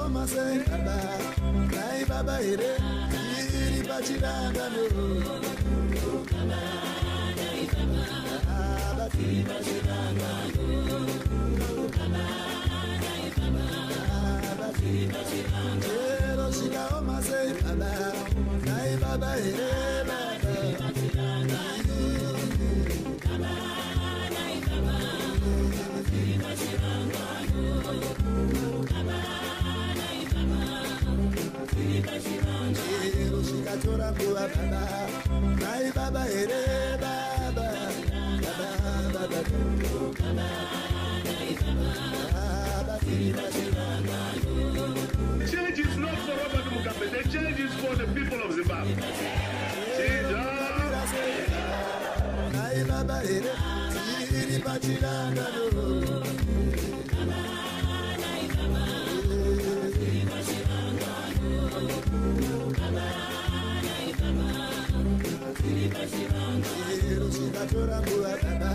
Shikaoma say baba, nai baba ere, iri pachiranga no. Baba, nai baba, baba iri pachiranga no. Baba, nai baba, baba iri pachiranga no. Shikaoma say baba, nai baba ere, baba iri pachiranga no. Baba, nai baba, baba iri pachiranga no. Shikatora kuwa baba, nai baba ere baba, baba baba baba, nai baba, baba iri pachiranga no. Change is not for Robert Mugabe. The change is for the people of Zimbabwe. Change. Nai baba ere, iri pachiranga no. Shikatora kuwa baba,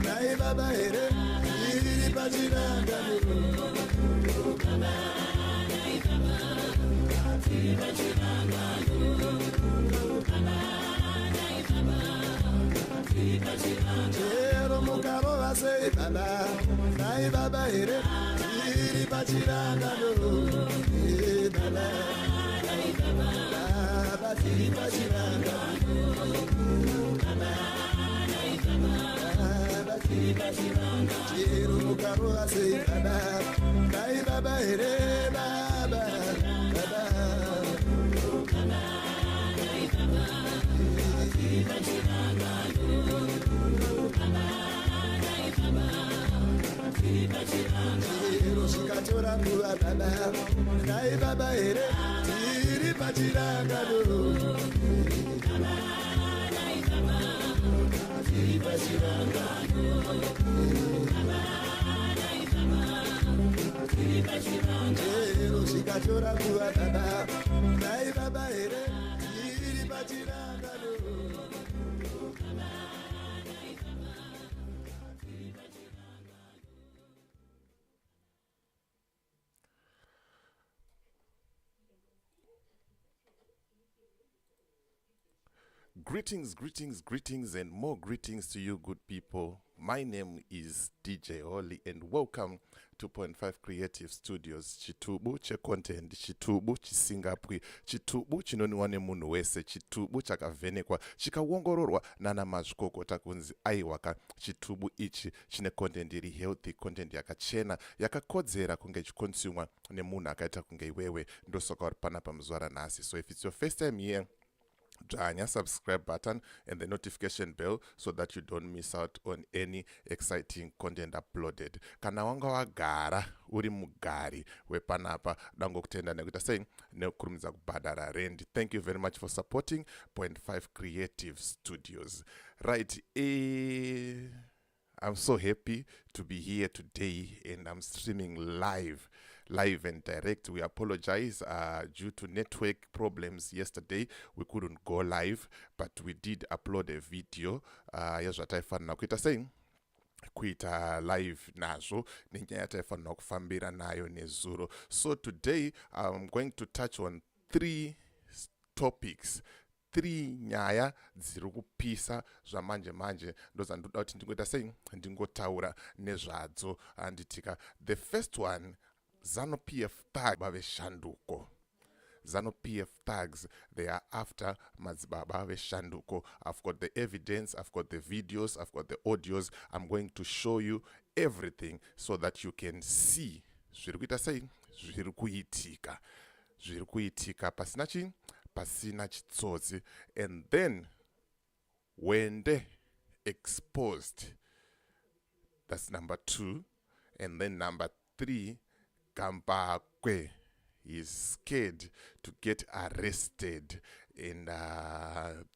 nai baba ere, iri pachiranga no. Baba, nai baba, iri pachiranga no. Baba, nai baba, iri pachiranga no. Mukaro ase baba, nai baba ere, iri pachiranga no. Baba, nai baba, baba iri pachiranga no. Baba, nai baba, baba iri pachiranga no. Mukaro ase baba, nai baba ere baba, baba, baba, nai baba, iri pachiranga no. Baba, nai baba, iri pachiranga no. Shikatora kuwa baba, nai baba ere, iri pachiranga no. Baba, nai baba, iri pachiranga no. Baba, nai baba, iri pachiranga no. Shikatora kuwa baba, nai baba ere, iri pachiranga no. Baba, nai baba, iri pachiranga no. Greetings, greetings, greetings, and more greetings to you, good people. My name is DJ Holly, and welcome to 0.5 Creative Studios. Chitubu che content, chitubu chisingapwi, chitubu chinoniwane munu wese, chitubu chakavenekwa, chikawongororwa nana mazvikokota kunzi aiwaka. Chitubu ichi chine content iri healthy, content yakachena, yakakodzera kunge chikonsumwa nemunhu akaita kunge iwewe. Ndosoka uri panapa muzuva ranhasi. So if it's your first time here, Janya subscribe button and the notification bell so that you don't miss out on any exciting content uploaded. Kana wanga wagara uri mugari wepanapa dango kutenda nekuita saying nekurumidza kubhadhara rent. Thank you very much for supporting 0.5 Creative Studios. Right, I'm so happy to be here today, and I'm streaming live and direct. We apologize due to network problems yesterday. We couldn't go live, but we did upload a video. Yazvataifanira kuita saying kuita live nazo nenyaya yataifanira kufambira nayo nezuro. So today I'm going to touch on 3 topics, 3 nyaya dziri kupisa zvamanje manje ndozvandoda kuti ndingoita sei ndingotaura nezvadzo anditika. The first one, Zanu PF tag Veshanduko. Zanu PF tags, they are after Madzibaba Veshanduko. I've got the evidence, I've got the videos, I've got the audios. I'm going to show you everything so that you can see zvirikuita sei zvirikuitika pasina chitsotsi. And then Hwende exposed, that's number 2. And then number 3, Gambakwe is scared to get arrested. And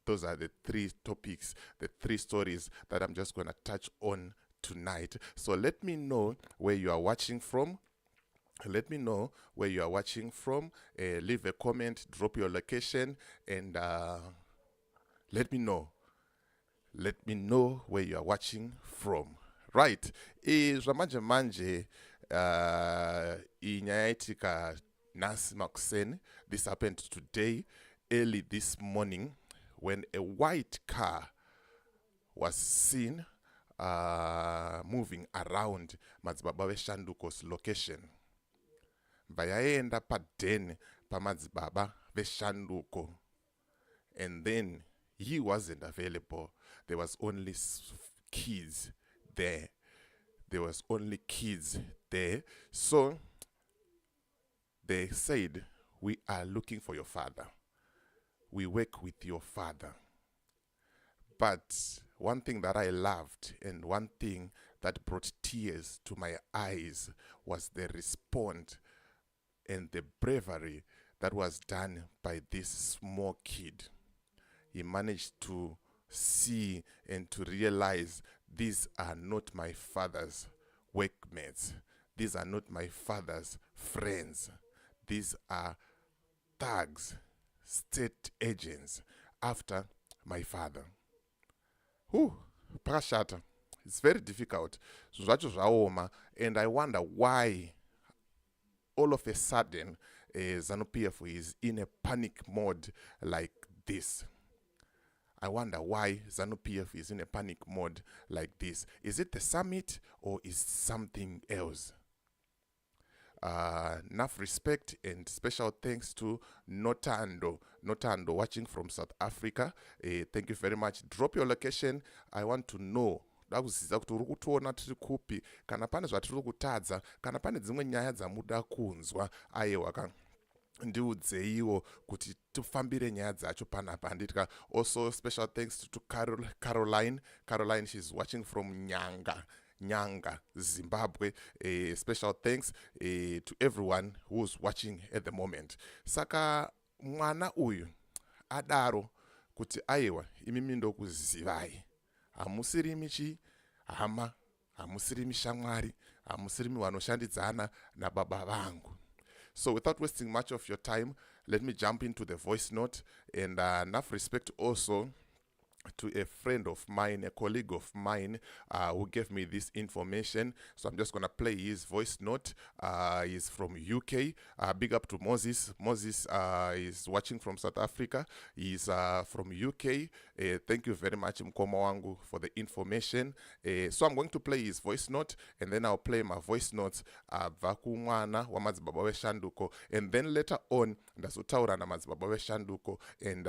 those are the 3 topics, the 3 stories that I'm just going to touch on tonight. So let me know where you are watching from. Let me know where you are watching from. Leave a comment, drop your location, and let me know. Let me know where you are watching from. Right. Zvamanje manje inyaya itika Nasi Makuseni. This happened today, early this morning, when a white car was seen moving around Madzibaba Veshanduko's location. Vayaenda padeni pa Madzibaba Veshanduko. And then he wasn't available. There was only kids there. So they said, we are looking for your father. We work with your father. But one thing that I loved and one thing that brought tears to my eyes was the response and the bravery that was done by this small kid. He managed to see and to realize, these are not my father's workmates. These are not my father's friends. These are thugs, state agents after my father. Pakashata. It's very difficult. And I wonder why all of a sudden Zanu PF is in a panic mode like this. I wonder why Zanu PF is in a panic mode like this. Is it the summit or is something else? Enough respect and special thanks to Notando watching from South Africa. Thank you very much. Drop your location. I want to know. Ndakuziza kuti uri kutoona tiri kupi, kana pane zvatiri kutadza, kana pane dzimwe nyaya dzamuda kunzwa, aiwa ndiudzeiwo kuti tifambire nyaya dzacho panapa handitya. Also special thanks to Caroline. She's watching from Nyanga, Zimbabwe. Special thanks to everyone who's watching at the moment. Saka mwana uyu adaro kuti aiwa imimi ndokuzivai. Hamusirimi chi hama, hamusirimi shamwari, hamusirimi wanoshandidzana na baba vangu. So without wasting much of your time, let me jump into the voice note. And enough respect also to a friend of mine, a colleague of mine, who gave me this information. So I'm just going to play his voice note. He's from UK. Big up to Moses. Moses is watching from South Africa. He's from UK. Thank you very much, Mkoma wangu, for the information. So I'm going to play his voice note, and then I'll play my voice notes vakumwana wa Madzibaba Veshanduko. And then later on, ndazutaura na Madzibaba Veshanduko, and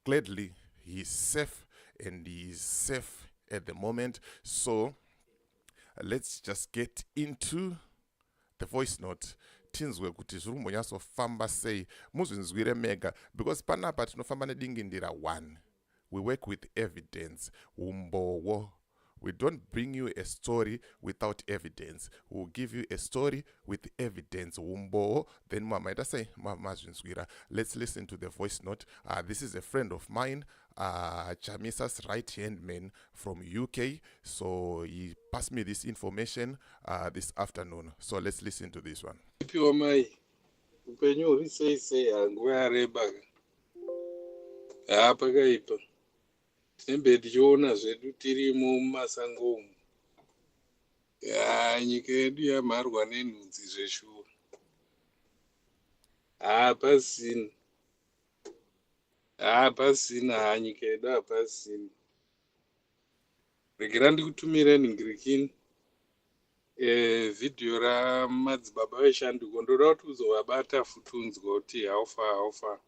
gladly he's safe. And he's safe at the moment. So let's just get into the voice note. Tinzwe kuti zviri kumbonyaso famba sei muzvinzwire mega, because panapa tinofamba nedingindira 1. We work with evidence. Umbowo. We don't bring you a story without evidence. We'll give you a story with evidence. Umbo. Then Mama say, let's listen to the voice note. This is a friend of mine, Chamisa's right-hand man from UK. So he passed me this information this afternoon. So let's listen to this one. Sembe tichiona zvedu tirimo mumasango umu. Nyika yedu yamharwa nenhunzi zveshuwa. Hapasina nyika yedu hapasina. Regera ndikutumire ningirikini vhidhiyo raMadzibaba Veshanduko. Ndoda kuti uzovabata futi unzwa kuti haufa.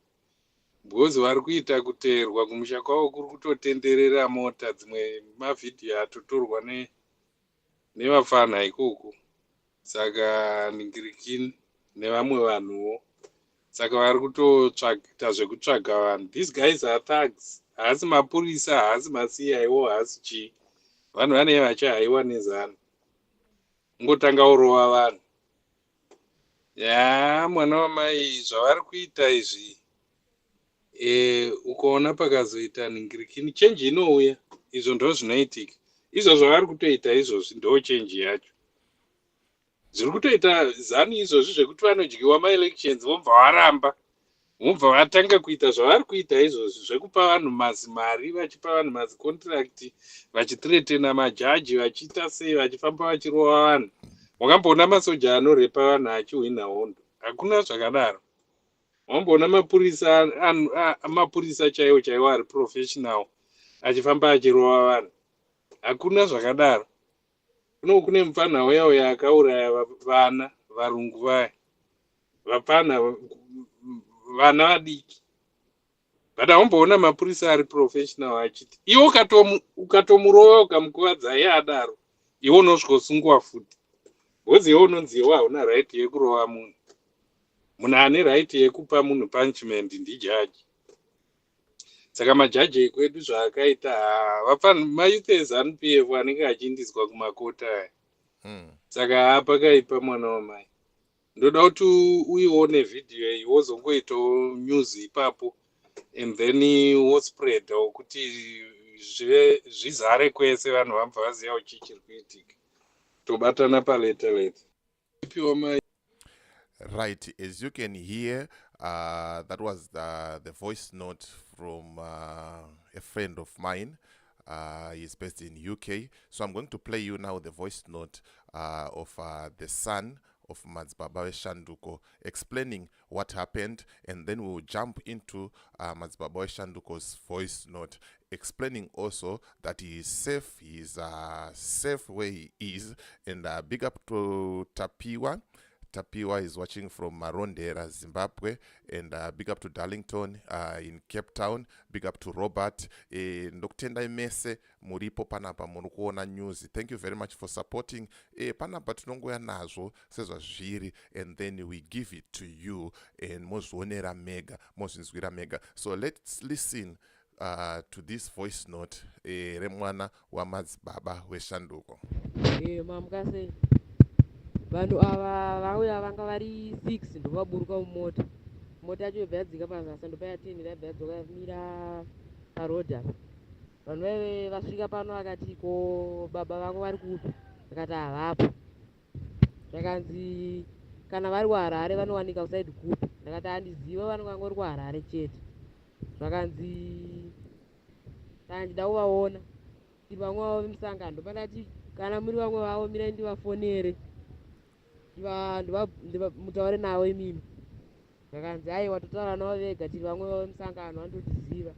Because vari kuita kuteerwa kumusha kwavo kuri kutotenderera mota, dzimwe mavhidhiyo atotorwa nevafana ikoko. Saka ningirikini nevamwe vanhuwo. Saka vari kutoita zvekutsvaga vanhu. These guys are thugs. Haasi mapurisa, haasi maCIO, haasi chii. Vanhu vanenge vachihaiwa nezano. Ngotanga urova vanhu. Mwana wamai, zvavari kuita izvi. Ukaona pakazoita ningirikini, change inouya. Izvo ndo zvinoitika. Izvo zvavari kutoita izvozvi ndo change yacho. Zviri kutoita Zanu izvozvi zvekuti vanodyiwa ma-elections vobva varamba. Vobva vatanga kuita zvavari kuita izvozvi zvekupa vanhu mazimari, vachipa vanhu mazikontrakt, vachithreatena majaji, vachiita sei, vachifamba vachirova vanhu. Wakamboona masoja anorepa vanhu achihwina hondo. hakuna zvakadaro. Wamboona mapurisa chaiwo ari professional achifamba achirova vanhu. Hakuna zvakadaro. Kune mufana uya akauraya vana varungu vaya. Vapana vana vadiki. But wamboona mapurisa ari professional achiti iwo ukatomurova ukamukuvadza iye adaro, iwo unosvika futi. Wozi iwo unonzi iwo hauna right yekurova munhu. Munhu ane right yekupa munhu punishment ndijaji. Saka majaji ekwedu zvaakaita mayouth eZanu PF anenge achiindiswa kumakota aya. Saka apakaipa mwana wamai. Ndoda kuti uione video iyi wozongoitawo news ipapo and then wospread kuti zvizare kwese vanhu vabva vaziva kuti chiri kuitika. Tobatana paleta. Right, as you can hear, that was the voice note from a friend of mine. He's based in UK. So I'm going to play you now the voice note of the son of Madzibaba Veshanduko explaining what happened, and then we'll jump into Madzibaba Veshanduko's voice note explaining also that he is safe, he is safe where he is, and big up to Tapiwa. Tapiwa is watching from Marondera, Zimbabwe, and big up to Darlington in Cape Town. Big up to Robert. Ndokutenda imese muripo panapa munokuona news. Thank you very much for supporting. Panapa tinongoya nazvo sezva zviri, and then we give it to you and mozvionera mega, mozvinzwira mega. So let's listen to this voice note remwana waMadzibaba Veshanduko. Mamukase vanhu ava vauya vanga vari 6 ndovaburuka mumota. Mota yacho yobva yadzika pazasi ndopa ya 10 yabva yadzoka yamira parodhi apa. Vanhu vaive vasvika pano vakati ko baba vako vari kupi? Vakati havapo. Zvakanzi kana vari kuHarare vanowanika kusaidi kupi? Ndakati handiziva vanongangori kuHarare chete. Zvakanzi ndida kuvaona tiri vamwe vavo vemusangano. Ndopa ndati kana muri vamwe vavo mirai ndivafonere mutaure navo imimi. Zvakanzi aiwa totaura navo vega tiri vamwe vavo vemusangano vandotiziva.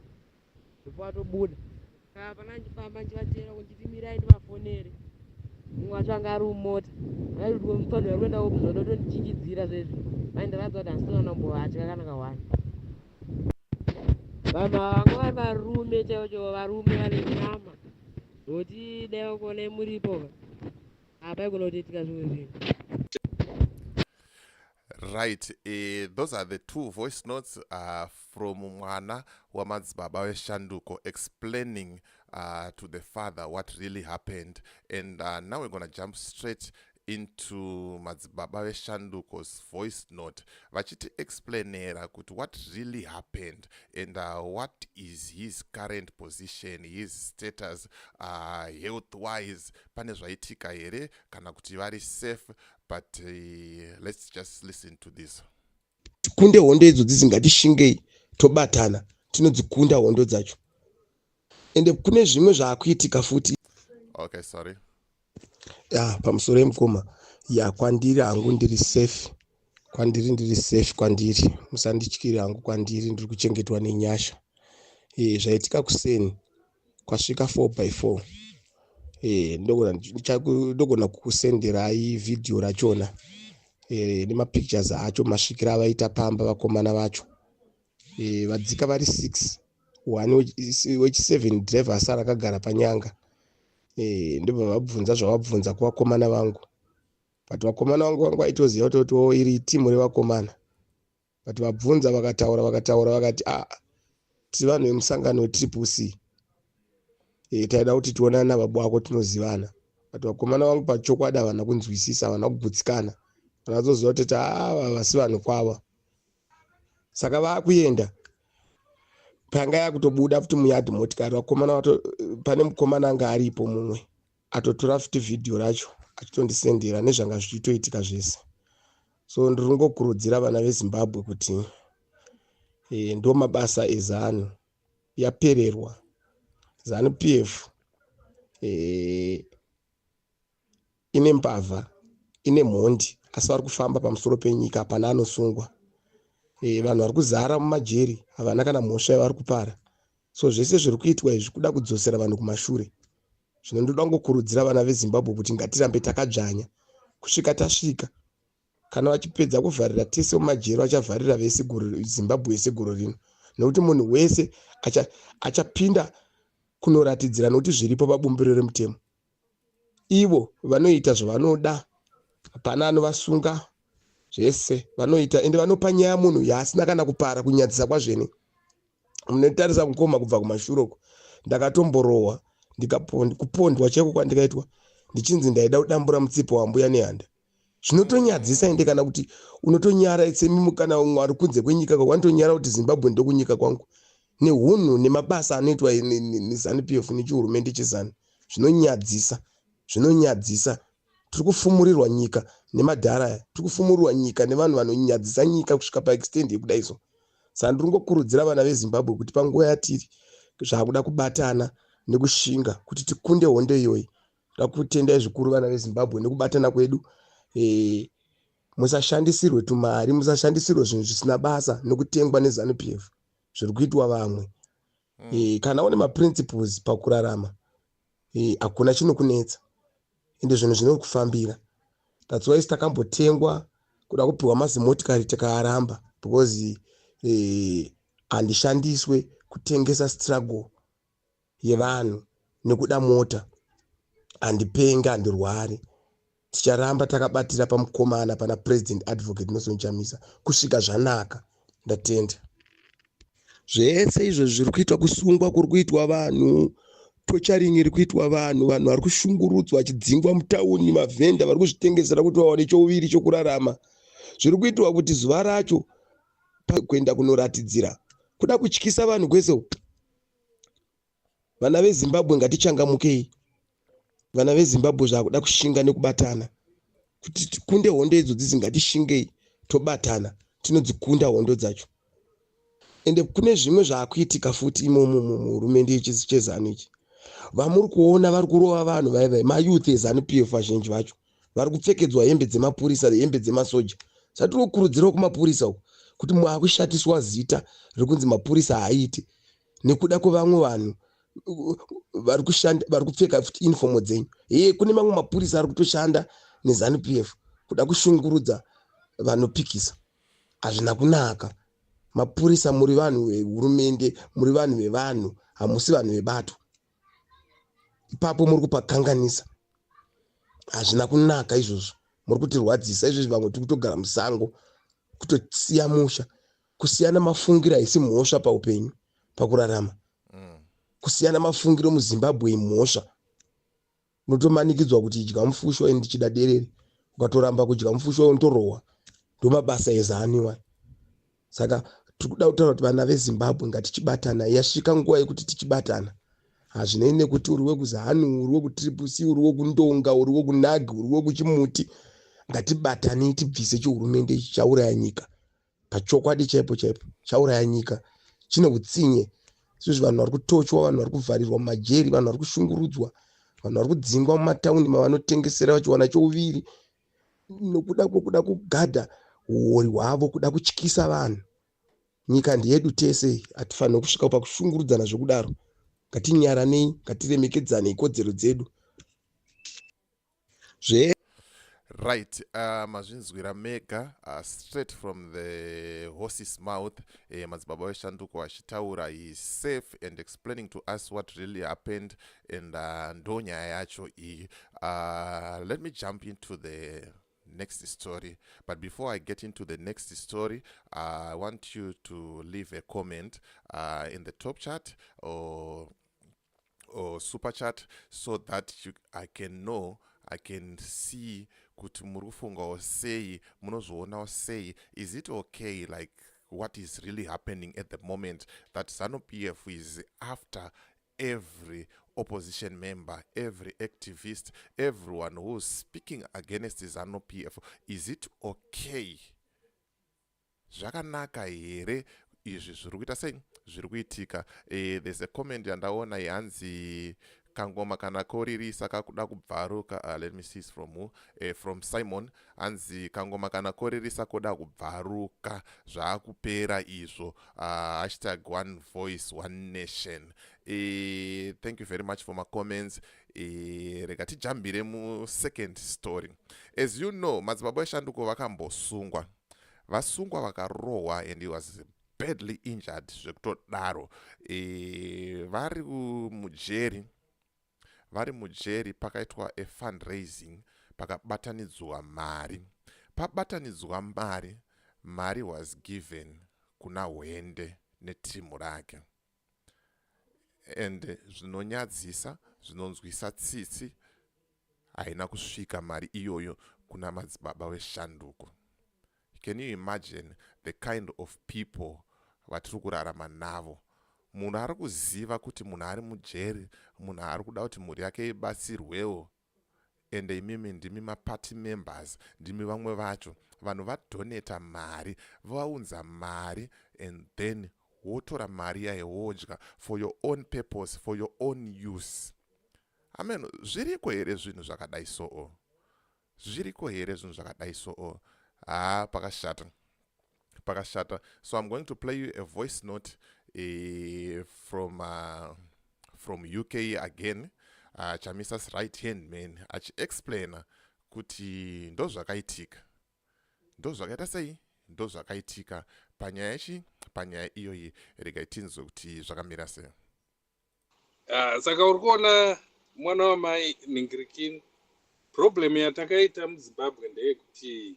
Ndopa watobuda. Pana ndichifamba ndichivatera kunchiti mirai ndivafonere. Mumwe wacho anga ari mumota. Mufanhu vari kuenda kuzoda kutondichinjidzira zvezvi. Ndakadza kuti handisina kunombovatya kana kawani. Vanhu vanga vari varume chaivo, varume vane nyama. Ndokuti dai kuona muripo apa igona kutoitika zvimwe zvinhu. Right, those are the two voice notes from mwana waMadzibaba Veshanduko explaining to the father what really happened. And now we're going to jump straight into Madzibaba Veshanduko's voice note. Vachiti explainera kuti what really happened and what is his current position, his status, health-wise. Pane zvaitika here kana kuti vari safe. But let's just listen to this. Tikunde hondo idzo dzisingati tobatana tinodzikunda hondo dzacho. Ende kune zvimwe zvaakuitika futi. Okay, sorry. Pamusoro emukoma kwandiri hangu ndiri safe. Kwandiri ndiri safe kwandiri. Musandityire hangu kwandiri ndiri kuchengetwa nenyasha. Zvaitika kuseni kwasvika 4x4. Ndogona kukusenderai video rachona nemapictures acho masvikira avaita pamba vakomana vacho. Vadzika vari 6, one wechi7 driver asara akagara panyanga. Ndobva vabvunza zvavabvunza kuvakomana vangu. But vakomana vangu vaitoziva kuti iri timu revakomana. But vabvunza vakataura vakati tiri vanhu vemusangano triple C. Taida kuti tionana nababa wako tinozivana. But vakomana vangu pachokwadi havana kunzwisisa, havana kugutsikana. Vanazoziva kuti vasi vanhu kwava. Saka vakuenda. Panga yakutobuda futi muyadhi motikari vakomana pane mukomana anga aripo mumwe. Atotora futi video racho achitondisendera nezvanga zvichitoitika zvese. So ndiringokurudzira vana veZimbabwe kuti ndo mabasa eZanu yapererwa. Zanu PF ine mbavha, ine mhondi, asi vari kufamba pamusoro penyika hapana anosungwa. Vanhu vari kuzara mumajeri, havana kana mhosva yavari kupara. So zvese zviri kuitwa izvi kuda kudzosera vanhu kumashure. Zvino ndoda kungokurudzira vana veZimbabwe kuti ngatirambe takadzvanya kusvika tasvika. Kana vachipedza kuvharira tese mumajeri vachavharira vese Zimbabwe yese goro rino, nokuti munhu wese achapinda kunoratidzira nokuti zviripo pabumbiro remutemo. Ivo vanoita zvavanoda, hapana anovasunga, zvese vanoita ende vanopa nyaya munhu yaasina kana kupara kunyadzisa kwazvene. Munotarisa mukoma kubva kumashure uko, ndakatomborohwa kupondwa chaiko kwandikaitwa ndichinzi ndaida kudambura mutsipa wambuya nehanda. Zvinotonyadzisa ende kana kuti unotonyara semi kana ari kunze kwenyika kwawanotonyara kuti Zimbabwe ndokunyika kwangu, nehunhu nemabasa anoitwa neZanu PF nechihurumende chezanu. Zvinonyadzisa. Tiri kufumurirwa nyika nemadhara aya, tiri kufumurirwa nyika nevanhu vanonyadzisa nyika kusvika paextend yekuda izvo. Saka ndiri kungokurudzira vana veZimbabwe kuti panguva yatiri zvakuda kubatana nekushinga kuti tikunde hondo iyoyi. Ndakutendai zvikuru vana veZimbabwe nekubatana kwedu. Musashandisirwe tumari, musashandisirwe zvinhu zvisina basa nokutengwa neZanu PF zviri kuitwa vamwe. Kana une maprinciples pakurarama, hakuna chinokunetsa ende zvinhu zvinokufambira. That's why takambotengwa kuda kupiwa mazimotikari tikaaramba, because handishandiswe kutengesa struggle yevanhu nekuda mota, handipenge, handirwari. Ticharamba takabatira pamukomana pana President Advocate Nelson Chamisa kusvika zvanaka. Ndatenda. Zvese izvo zviri kuitwa kusungwa kuri kuitwa vanhu, tocharing iri kuitwa vanhu vari kushungurudzwa vachidzingwa mutauni, mavhenda vari kuzvitengesera kuti vawane chouviri chokurarama. Zviri kuitwa kuti zuva racho kuenda kunoratidzira kuda kutyisa vanhu kwese. Vana veZimbabwe ngatichangamukei. Vana veZimbabwe zvakuda kushinga nekubatana kuti tikunde hondo idzodzi dzingati tobatana tinodzikunda hondo dzacho. Ende kune zvimwe zvaakuitika futi imomo muhurumende chezanu ichi. Vamuri kuona vari kurova vanhu vaivai mayouth eZanu PF vazhinji vacho vari kupfekedzwa hembe dzemapurisa, hembe dzemasoja. Saka tiri kukurudzirawo kumapurisa uko kuti mwakushatiswa zita riri kunzi mapurisa haaiti nekuda kwevamwe vanhu vari kupfeka futi uniform dzenyu. Kune mamwe mapurisa ari kutoshanda neZanu PF kuda kushungurudza vanopikisa. Hazvina kunaka. Mapurisa muri vanhu vehurumende, muri vanhu vevanhu, hamusi vanhu vebato. Ipapo muri kupakanganisa. Hazvina kunaka izvozvo. Muri kutirwadzisa izvozvo. Vamwe tiri kutogara musango kutosiya musha, kusiyana mafungiro haisi mhosva paupenyu pakurarama. Kusiyana mafungiro muZimbabwe mhosva. Unotomanikidzwa kuti idya mufusho ndichida derere, ukatoramba kudya mufusho unotorohwa. Ndomabasa eZanu. Saka tiri kuda kutaura kuti vana veZimbabwe ngatichibatana. Yasvika nguva yekuti tichibatana. Hazvinei nekuti uri wekuZanu, uri wekuTriple C, uri wekundonga, uri wekunagi, uri wekuchimuti. Ngatibatanei tibvise chihurumende ichi chauraya nyika. Pachokwadi chaipo chauraya nyika. Chine utsinye. Izvozvo vanhu vari kutochwa, vanhu vari kuvharirwa mumajeri, vanhu vari kushungurudzwa, vanhu vari kudzingwa mumatauni mavanotengesera vachiwana chouviri nokuda kwokuda kugadha uori hwavo, kuda kutyisa vanhu. Nyika ndeyedu tese, hatifaniri kusvika pakushungurudzana zvokudaro. Ngatinyaranei, ngatiremekedzane kodzero dzedu. Right, mazvinzwira mega, straight from the horse's mouth. Madzibaba Veshanduko achitaura, he is safe and explaining to us what really happened, and ndonya yacho iyi. Let me jump into the next story, but before I get into the next story, I want you to leave a comment in the top chat or super chat, so that I can know, I can see kuti muri kufungawo sei, munozoonawo sei. Is it okay, like what is really happening at the moment, that Zanu PF is after every opposition member, every activist, everyone who's speaking against Zanu PF? Is it okay? Zvakanaka here izvi zviri kuita sei zviri kuitika? There's a comment yandaona yanzi kangoma kana koririsa kakuda kubvaruka. Let me see it's from who? From Simon. Anzi kangoma kana koririsa koda kubvaruka zvakupera izvo. Hashtag one voice one nation. Thank you very much for my comments. Rega tijambire mu second story. As you know, Madzibaba Veshanduko vakambosungwa. Vasungwa vakarohwa and he was badly injured zvekutodaro. Vari mujeri pakaitwa a fundraising pakabatanidzwa mari. Pabatanidzwa mari was given kuna Hwende netimu rake. And zvinonyadzisa, zvinonzwisa tsitsi, haina kusvika mari iyoyo kuna Madzibaba Veshanduko. Can you imagine the kind of people vatiri kurarama navo? Munhu ari kuziva kuti munhu ari mujeri, munhu ari kuda kuti mhuri yake ibatsirwewo, ende imimi ndimi maparty members, ndimi vamwe vacho, vanhu vadoneta mari, vaunza mari, and then wotora mari yaye wodya for your own purpose, for your own use. Amen. Zviriko here zvinhu zvakadai so? Zviriko here zvinhu zvakadai so? Pakashata. So I'm going to play you a voice note from UK again. Chamisa's right hand man explain kuti ndo zvakaitika. Ndo zvakaita sei? Ndo zvakaitika panyaya iyoyi. Rega tinzwe kuti zvakamira sei. Saka uri kuona mwana wamai Ningirikini, problem yatakaita muZimbabwe ndeyekuti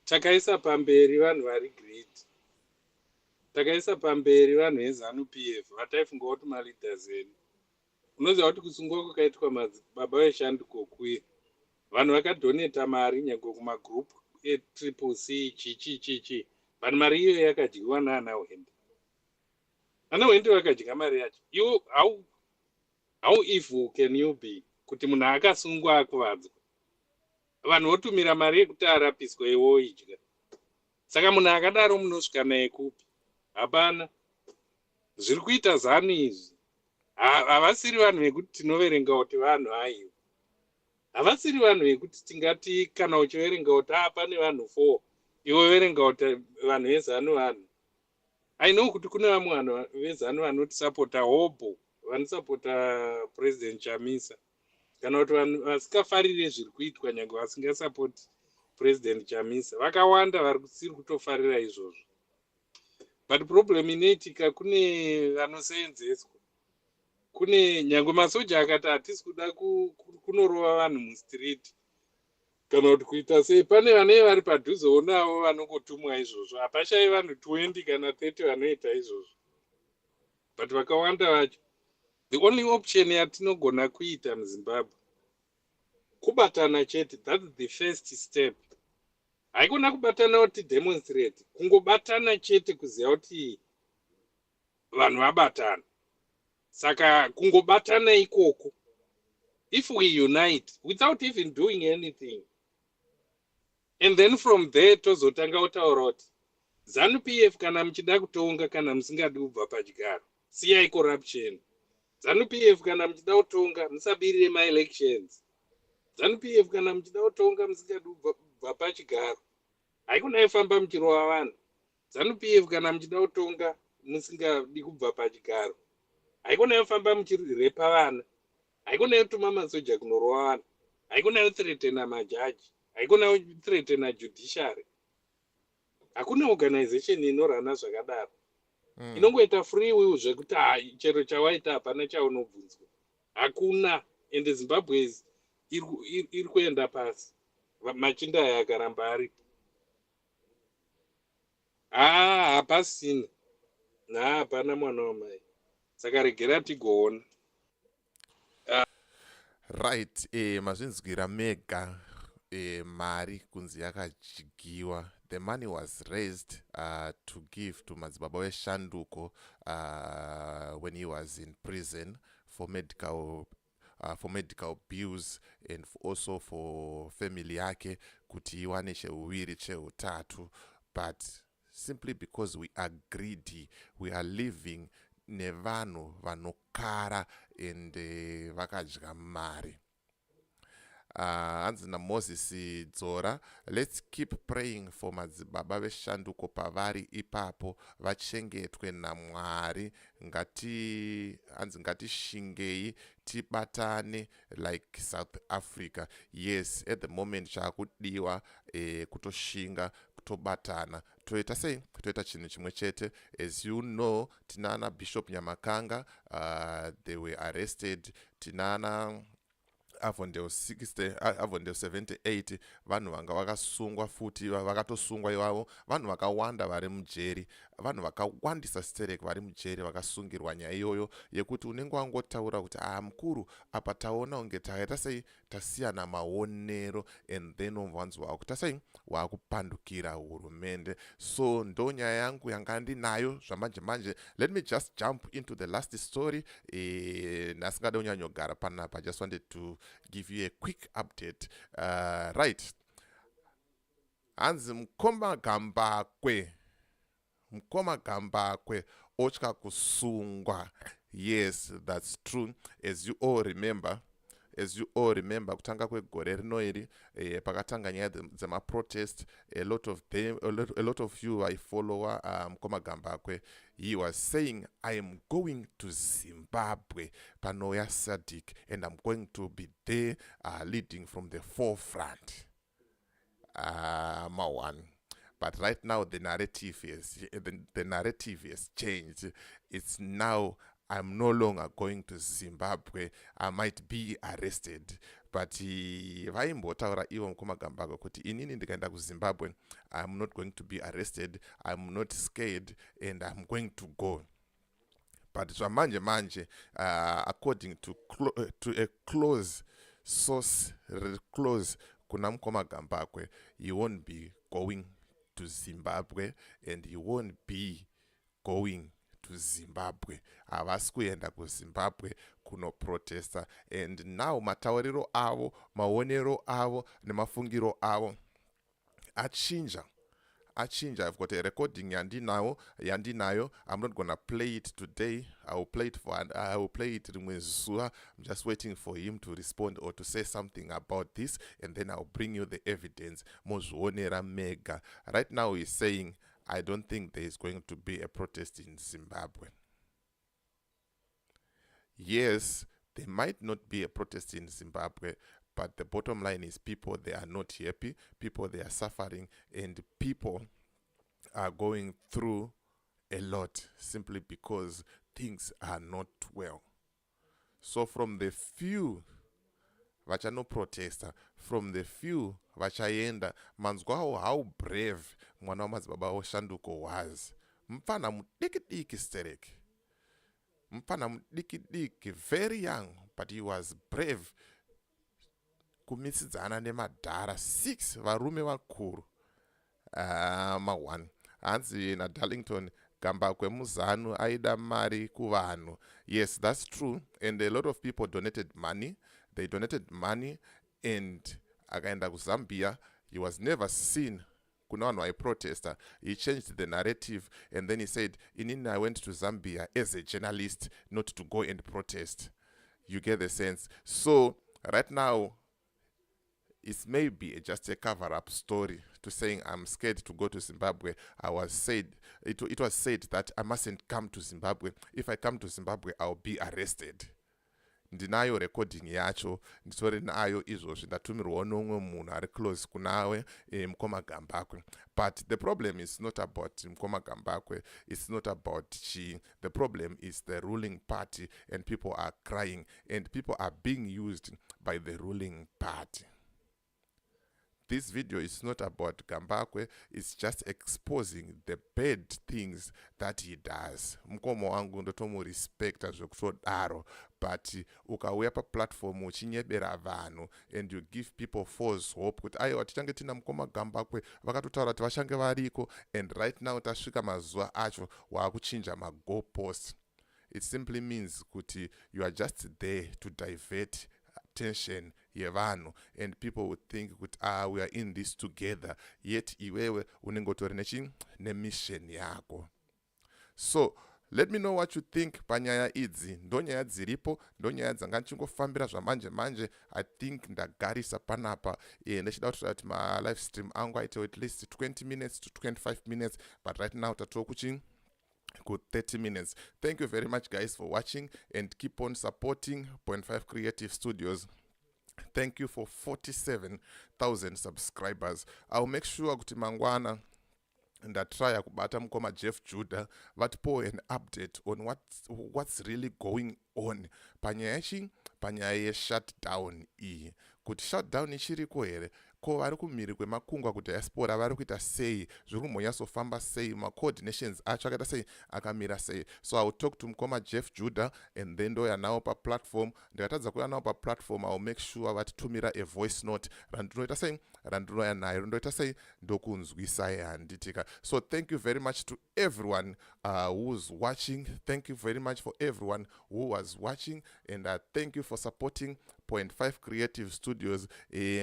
takaisa pamberi vanhu vari great, takaisa pamberi vanhu veZanu PF vataifunga kuti maleaders edu. Unoziva kuti kusungwa kwakaitwa Madzibaba Veshanduko kuye, vanhu vakadoneta mari nyange kumagroup eCCC chichi, vanhu mari iyo yakadyiwa naana Hwende. Ana Hwende vakadya mari yacho. You how evil can you be? Kuti munhu akasungwa akuvadzwa, vanhu votumira mari yekuti arapiswa iwo idya. Saka munhu akadaro munosvika naye kupi? Hapana. Zviri kuita Zanu izvi havasiri vanhu vekuti tinoverenga kuti vanhu aivo. Havasiri vanhu vekuti tingati kana uchiverenga kuti pane vanhu 4 iwe verenga kuti vanhu veZanu vanhu. I know kuti kune vamwe vanhu veZanu vanotisapota hobo, vanosapota President Chamisa. Kana kuti vanhu vasikafarire zviri kuitwa nyange vasingasapoti President Chamisa. Vakawanda vari kusiri kutofarira izvozvo. But problem inoitika kune vanoseenzeswa. Kune nyange masoja akati hatisi kuda kunorova vanhu mustreet. Kana kuti kuita sei, pane vanenge vari padhuzewo navo vanongotumwa izvozvo. Hapashai vanhu 20 kana 30 vanoita izvozvo. But vakawanda vacho. The only option yatinogona kuita muZimbabwe kubatana chete. That's the first step. Haikona kubatana kuti demonstrate. Kungobatana chete kuziva kuti vanhu vabatana. Saka kungobatana ikoko. If we unite without even doing anything, and then from there tozotanga kutaura kuti Zanu PF kana muchida kutonga kana musingadi kubva pachigaro, siyai corruption. Zanu PF kana muchida kutonga musabirire ma-elections. Zanu PF kana muchida kutonga musingadi kubva pachigaro, haikona ifamba muchirova vanhu. Zanu PF kana muchida kutonga musingadi kubva pachigaro, haikona ifamba muchirepa vana. Haikona kutuma masoja kunorova vanhu. Haikona kuthreatena majaji. Haikona kuthreatena judiciary. Hakuna organization inorana zvakadaro. Inongoita free will zvekuti chero chawaita hapana chaunobvunzwa. Hakuna. And Zimbabwe iri kuenda pasi. Machinda aya akaramba aripo. Hapasina. Hapana mwana wamai. Saka regera tigoona. Right, mazvinzwira mega mari kunzi yakadyiwa. The money was raised to give to Madzibaba Veshanduko when he was in prison for medical bills, and also for family yake kuti iwane cheuwiri cheutatu. But simply because we are greedy, we are living nevanhu vanokara and vakadya mari. Hanzi naMoses Dzora, let's keep praying for Madzibaba Veshanduko pavari ipapo vachengetwe naMwari. Hanzi ngatishingei tibatane like South Africa. Yes, at the moment chakudiwa kutoshinga kutobatana toita sei toita chinhu chimwe chete. As you know, tinana Bishop Nyamakanga, they were arrested. Tinana avondeo 78 vanhu vanga vakasungwa futi vakatosungwa ivavo, vanhu vakawanda vari mujeri, vanhu vakawandisa stereki vari mujeri vakasungirwa nyaya iyoyo yekuti unenge wangotaura kuti mukuru apa taona unge takaita sei tasiyana maonero, and then wanzi wakuita sei wakupandukira hurumende. So ndo nyaya yangu yanga ndinayo zvamanje manje. Let me just jump into the last story. Nasingade unyanyogara panapa. I just wanted to give you a quick update. Right. Hanzi Mkoma Gambakwe Otya Kusungwa. Yes, that's true. As you all remember, kutanga kwegore rino iri pakatanga nyaya dzemaprotest, a lot of you I follow Mkoma Gambakwe. He was saying, I am going to Zimbabwe panoya Sadik, and I'm going to be there leading from the forefront. Mawan. But right now the narrative has changed. It's now, I'm no longer going to Zimbabwe. I might be arrested. But vaimbotaura ivo Mkoma Gambakwe kuti inini ndikaenda kuZimbabwe, I'm not going to be arrested, I'm not scared, and I'm going to go. But zvamanje according to a close source, close kuna Mkoma Gambakwe, he won't be going to Zimbabwe, and he won't be going to Zimbabwe. Havasi kuenda kuZimbabwe kuno protesta. And now matauriro avo, maonero avo, nemafungiro avo achinja. I've got a recording yandinayo. I'm not gonna play it today. I will play it Mwezua. I'm just waiting for him to respond or to say something about this, and then I'll bring you the evidence. Mozwonera mega. Right now he's saying, I don't think there is going to be a protest in Zimbabwe. Yes, there might not be a protest in Zimbabwe, but the bottom line is people, they are not happy, people, they are suffering, and people are going through a lot simply because things are not well. So from the few vachano protesta, from the few vachaenda, manzwawo how brave mwana Madzibaba Veshanduko was. Mfana mudiki stereki. Mfana mudiki, very young, but he was brave. Kumisidzana nemadhara 6 varume vakuru. Mawan. Hanzi na Darlington Gambakwe Zanu aida mari kuvanhu. Yes, that's true. And a lot of people donated money. They donated money, and akaenda kuZambia. He was never seen kuna vanhu vaiprotesta. He changed the narrative, and then he said, inini I went to Zambia as a journalist, not to go and protest. You get the sense. So right now, it's maybe just a cover-up story to saying I'm scared to go to Zimbabwe. It was said that I mustn't come to Zimbabwe. If I come to Zimbabwe, I'll be arrested. Ndinayo recording yacho, nditori nayo izvozvo ndatumirwa nomwe munhu ari close kunawe Mkoma Gambakwe. But the problem is not about Mkoma Gambakwe. It's not about Chi. The problem is the ruling party, and people are crying, and people are being used by the ruling party. This video is not about Gambakwe, it's just exposing the bad things that he does. Mkomo wangu ndotomu respect zvekutodaro, but ukauya platform uchinyebera vanhu and you give people false hope kuti aiwa tichange tina Mkoma Gambakwe vakatotaura kuti vachange variko, and right now tasvika mazuva acho waakuchinja magoalposts. It simply means kuti you are just there to divert attention yevanhu, and people would think we are in this together, yet iwewe unengotori nemission yako. So let me know what you think panyaya idzi. Ndonyaya dziripo, ndonyaya dzanga ndichingofambira zvamanje manje. I think ndagarisa panapa. Ndechida kuti ma live stream angu aite at least 20 minutes to 25 minutes, but right now tatokuching good 30 minutes. Thank you very much guys for watching, and keep on supporting Point 5 Creative Studios. Thank you for 47,000 subscribers. I'll make sure kuti mangwana and I try kubata mkoma Jeff Judah vatpo an update on what's really going on panyaye shutdown iyi kuti shutdown ichiriko here ko vari kumhiri kwemakungwa kuti diaspora vari kuita sei, zviri kumhonyasofamba sei, ma-coordinations acho akaita sei, akamira sei. So I will talk to mkoma Jeff Judah, and then ndoya nawo paplatform. Ndikatadza kuya nawo paplatform, I will make sure vatitumira a voice note randinoita sei, randinoya nayo ndoita sei, ndokunzwisai handitika. So thank you very much to everyone who's watching. Thank you very much for everyone who was watching, and thank you for supporting Point 5 Creative Studios.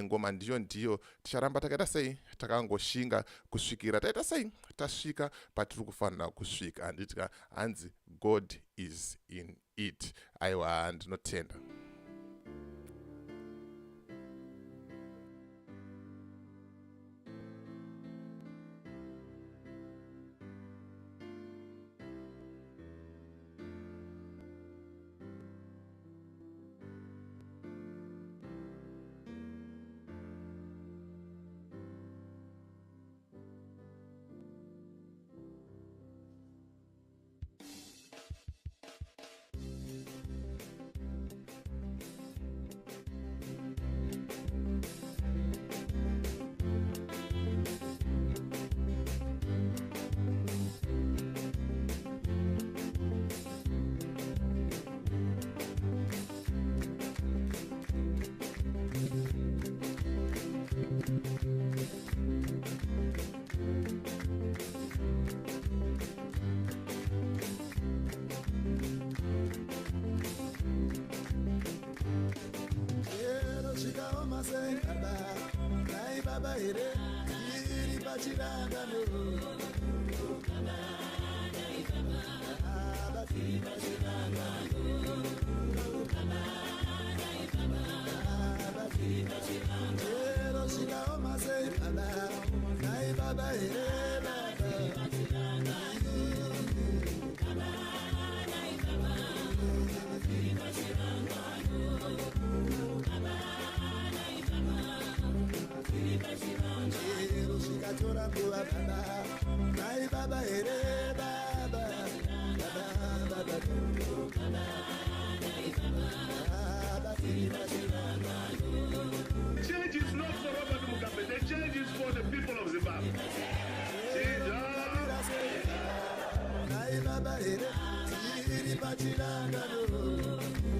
Ngoma ndiyo ticharamba takaita sei, takangoshinga kusvikira taita sei, tasvika patiri kufanira kusvika. Handitika hanzi God is in it. Aiwa, ndinotenda. Change is not for Robert Mugabe, the change is for the people of Zimbabwe. Jesus.